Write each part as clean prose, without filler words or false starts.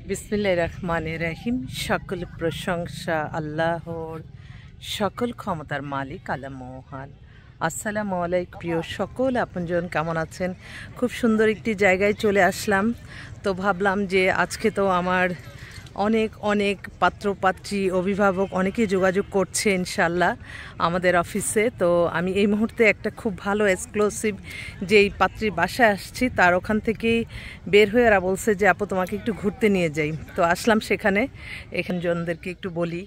বিসমিল্লাহির রহমানির রহিম। সকল প্রশংসা আল্লাহর, সকল ক্ষমতার মালিক আল্লাহ মহান। আসসালামু আলাইকুম প্রিয় সকল আপনজন, কেমন আছেন? খুব সুন্দর একটি জায়গায় চলে আসলাম। তো ভাবলাম যে আজকে তো আমার অনেক অনেক পাত্রপাত্রী অভিভাবক অনেকেই যোগাযোগ করছে ইনশাল্লাহ আমাদের অফিসে। তো আমি এই মুহূর্তে একটা খুব ভালো এক্সক্লুসিভ যেই পাত্রীর বাসায় আসছি তার ওখান থেকেই বের হয়ে এরা বলছে যে আপু তোমাকে একটু ঘুরতে নিয়ে যাই। তো আসলাম সেখানে। এখানে জনদেরকে একটু বলি,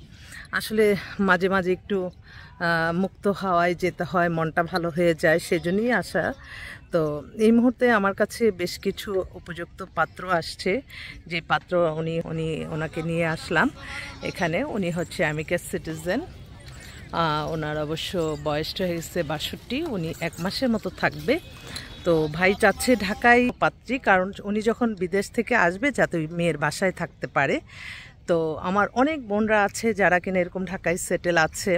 আসলে মাঝে মাঝে একটু মুক্ত হাওয়ায় যেতে হয়, মনটা ভালো হয়ে যায়, সেজন্যই আসা। তো এই মুহূর্তে আমার কাছে বেশ কিছু উপযুক্ত পাত্র আসছে। যে পাত্র ওনাকে নিয়ে আসলাম এখানে। উনি হচ্ছে আমেরিকার সিটিজেন। ওনার অবশ্য বয়সটা হয়ে গেছে 62। উনি 1 মাসের মতো থাকবে। তো ভাই চাচ্ছে ঢাকায় পাত্রী, কারণ উনি যখন বিদেশ থেকে আসবে যাতে মেয়ের বাসায় থাকতে পারে। তো আমার অনেক বোনরা আছে যারা কিনা এরকম ঢাকায় সেটেল আছে,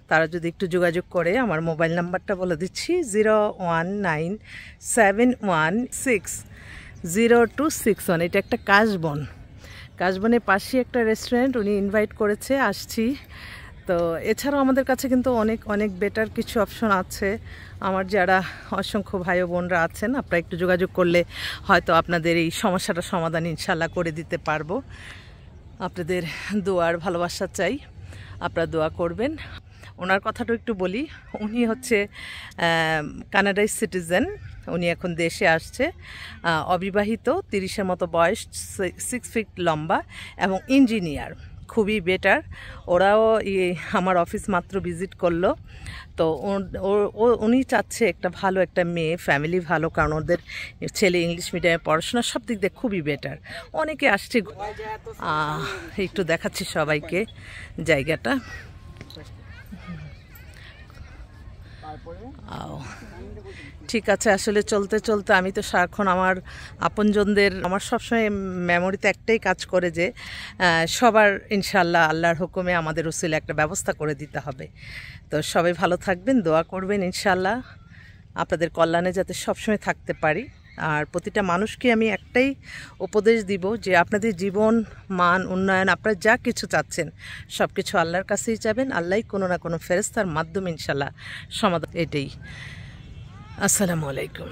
তারা যদি একটু যোগাযোগ করে। আমার মোবাইল নাম্বারটা বলে দিচ্ছি 01971600261। এটা একটা কাশবনের পাশে একটা রেস্টুরেন্ট, উনি ইনভাইট করেছে, আসছি। তো এছাড়াও আমাদের কাছে কিন্তু অনেক অনেক বেটার কিছু অপশন আছে। আমার যারা অসংখ্য ভাই ও বোনরা আছেন, আপনারা একটু যোগাযোগ করলে হয়তো আপনাদের এই সমস্যাটা সমাধান ইনশাল্লাহ করে দিতে পারবো। আপনাদের দোয়ার ভালোবাসা চাই, আপনারা দোয়া করবেন। ওনার কথাটা একটু বলি। উনি হচ্ছে কানাডার সিটিজেন। উনি এখন দেশে আসছে, অবিবাহিত, 30-এর মতো বয়স, 6 ফিট লম্বা এবং ইঞ্জিনিয়ার, খুবই বেটার। ওরাও আমার অফিস মাত্র ভিজিট করলো। তো উনি চাচ্ছে একটা ভালো একটা মেয়ে, ফ্যামিলি ভালো, কারণ ওদের ছেলে ইংলিশ মিডিয়ামে পড়াশোনা, সব দিক দিয়ে খুবই বেটার। অনেকে আসছে, একটু দেখাচ্ছি সবাইকে জায়গাটা। ঠিক আছে, আসলে চলতে চলতে আমি তো সারাক্ষণ আমার আপনজনদের, আমার সবসময় মেমোরিতে একটাই কাজ করে যে সবার ইনশাল্লাহ আল্লাহর হুকুমে আমাদের উসিলে একটা ব্যবস্থা করে দিতে হবে। তো সবাই ভালো থাকবেন, দোয়া করবেন ইনশাল্লাহ আপনাদের কল্যাণে যাতে সবসময় থাকতে পারি। আর প্রতিটা মানুষকে আমি একটাই উপদেশ দিব যে আপনাদের জীবন মান উন্নয়ন, আপনারা যা কিছু চাচ্ছেন সব কিছু আল্লাহর কাছেই চাবেন। আল্লাহই কোনো না কোনো ফেরেশতার মাধ্যমে ইনশাল্লাহ সমাধান। এটাই। আসসালামু আলাইকুম।